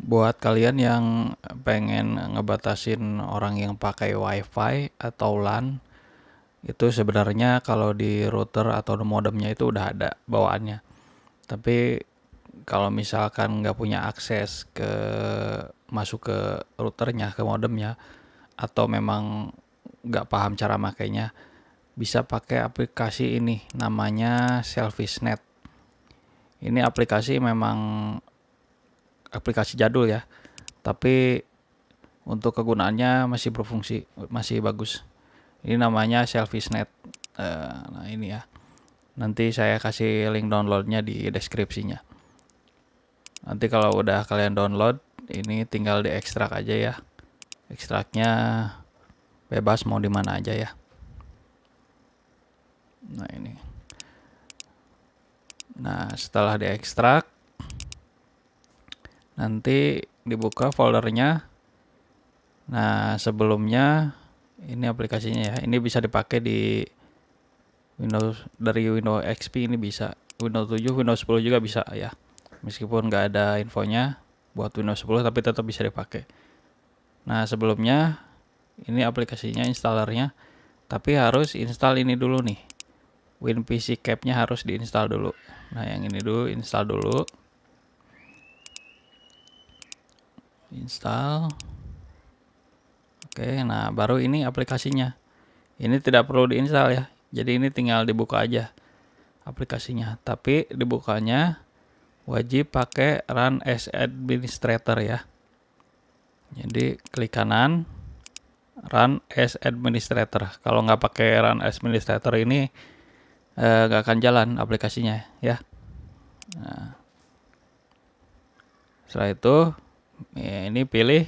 Buat kalian yang pengen ngebatasin orang yang pakai WiFi atau LAN, itu sebenarnya kalau di router atau modemnya itu udah ada bawaannya. Tapi kalau misalkan nggak punya akses masuk ke routernya, ke modemnya, atau memang nggak paham cara makainya, bisa pakai aplikasi ini, namanya SelfishNet. Ini aplikasi memang aplikasi jadul ya, tapi untuk kegunaannya masih berfungsi, masih bagus. Ini namanya SelfishNet. Nah ini ya. Nanti saya kasih link downloadnya di deskripsinya. Nanti kalau udah kalian download, ini tinggal diekstrak aja ya. Ekstraknya bebas mau di mana aja ya. Nah ini. Nah setelah diekstrak, nanti dibuka foldernya. Nah sebelumnya ini aplikasinya ya. Ini bisa dipakai di Windows XP ini bisa. Windows 7, Windows 10 juga bisa ya. Meskipun nggak ada infonya buat Windows 10 tapi tetap bisa dipakai. Nah sebelumnya ini aplikasinya, installernya, tapi harus install ini dulu nih, WinPC Cap-nya harus diinstal dulu. Nah yang ini dulu install dulu, install. Oke, nah baru ini aplikasinya. Ini tidak perlu diinstal ya, jadi ini tinggal dibuka aja aplikasinya. Tapi dibukanya wajib pakai Run as Administrator ya. Jadi klik kanan, Run as Administrator. Kalau nggak pakai Run as Administrator ini nggak akan jalan aplikasinya ya. Nah, setelah itu ya, ini pilih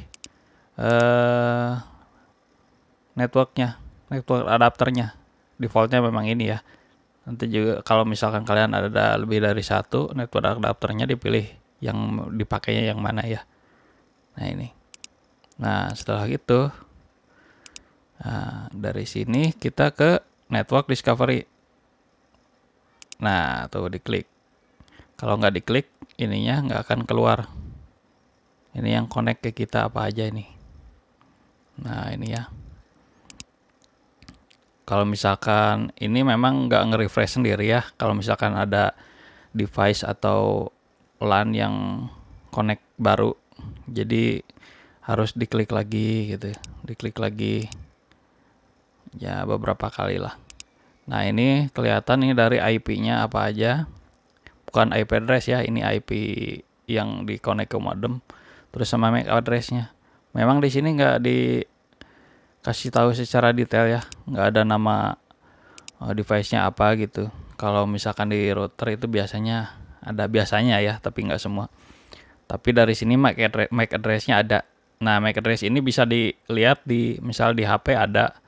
networknya, network adapternya. Defaultnya memang ini ya. Nanti juga kalau misalkan kalian ada lebih dari satu network adapternya, dipilih yang dipakainya yang mana ya. Nah ini. Nah setelah itu, dari sini kita ke network discovery. Nah tuh diklik. Kalau nggak diklik, ininya nggak akan keluar. Ini yang connect ke kita apa aja ini. Nah ini ya. Kalau misalkan ini memang nggak nge-refresh sendiri ya. Kalau misalkan ada device atau LAN yang connect baru, jadi harus diklik lagi gitu. Diklik lagi ya beberapa kali lah. Nah ini kelihatan nih dari IP-nya apa aja. Bukan IP address ya, ini IP yang di connect ke modem. Terus sama MAC address-nya. Memang di sini nggak dikasih tahu secara detail ya, nggak ada nama device-nya apa gitu. Kalau misalkan di router itu biasanya ada, biasanya ya, tapi nggak semua. Tapi dari sini MAC address-nya ada. Nah MAC address ini bisa dilihat misal di HP ada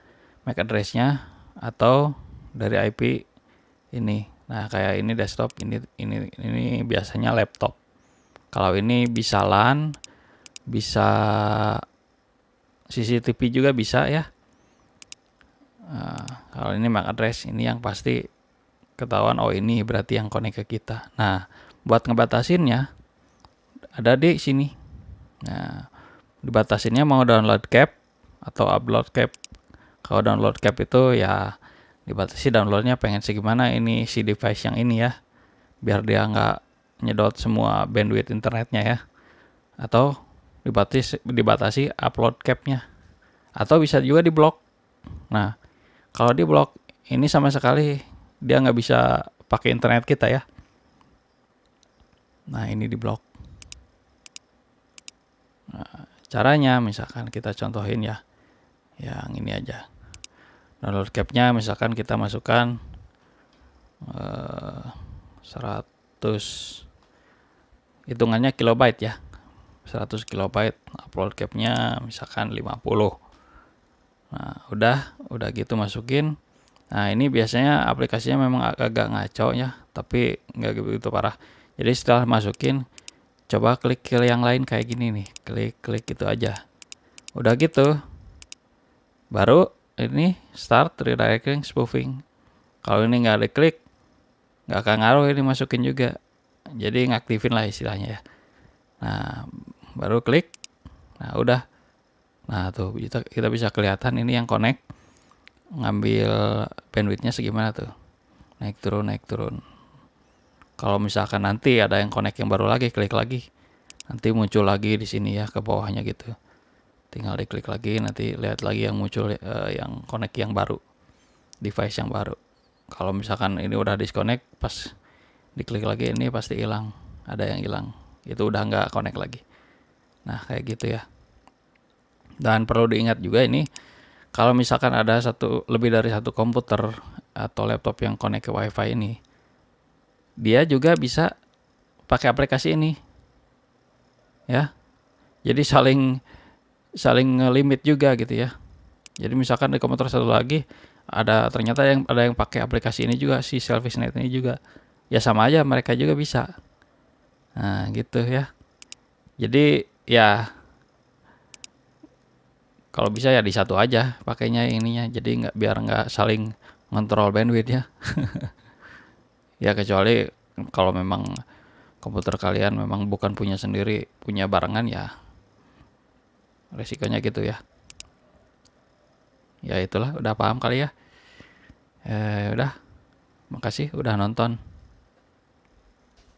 MAC address-nya, atau dari IP ini. Nah kayak ini desktop, ini biasanya laptop. Kalau ini bisa LAN, bisa CCTV juga bisa ya. Kalau ini MAC address, ini yang pasti ketahuan, oh ini berarti yang connect ke kita. Nah buat ngebatasinnya ada di sini. Nah dibatasinnya mau download cap atau upload cap. Kalau download cap itu ya dibatasi downloadnya pengen segimana ini si device yang ini ya, biar dia nggak nyedot semua bandwidth internetnya ya. Atau dibatasi upload capnya, atau bisa juga di block. Nah kalau di block ini sama sekali dia nggak bisa pakai internet kita ya. Nah ini di block. Nah, caranya misalkan kita contohin ya, yang ini aja. Download capnya misalkan kita masukkan 100, hitungannya kilobyte ya, 100 kilobyte. Upload capnya misalkan 50. Nah udah gitu masukin. Nah ini biasanya aplikasinya memang agak ngaco ya, tapi nggak begitu parah. Jadi setelah masukin, coba klik ke yang lain kayak gini nih, klik gitu aja. Udah gitu baru ini start redirecting spoofing. Kalau ini nggak diklik, nggak akan ngaruh, ini masukin juga. Jadi ngaktifin lah istilahnya ya. Nah baru klik. Nah udah, nah tuh kita bisa kelihatan ini yang connect ngambil bandwidthnya segimana tuh, naik turun. Kalau misalkan nanti ada yang connect yang baru lagi, klik lagi, nanti muncul lagi di sini ya ke bawahnya gitu. Tinggal diklik lagi, nanti lihat lagi yang muncul yang connect yang baru, device yang baru. Kalau misalkan ini udah disconnect, pas diklik lagi ini pasti hilang, ada yang hilang, itu udah nggak connect lagi. Nah kayak gitu ya. Dan perlu diingat juga ini, kalau misalkan ada lebih dari satu komputer atau laptop yang connect ke WiFi ini, dia juga bisa pakai aplikasi ini ya. Jadi saling limit juga gitu ya. Jadi misalkan di komputer satu lagi ternyata ada yang pakai aplikasi ini juga, si SelfishNet ini juga. Ya sama aja, mereka juga bisa. Nah, gitu ya. Jadi ya kalau bisa ya di satu aja pakainya ininya. Jadi biar nggak saling ngontrol bandwidth ya. Ya kecuali kalau memang komputer kalian memang bukan punya sendiri, punya barengan ya resikonya gitu ya. Ya itulah, udah paham kali ya. Udah, makasih udah nonton.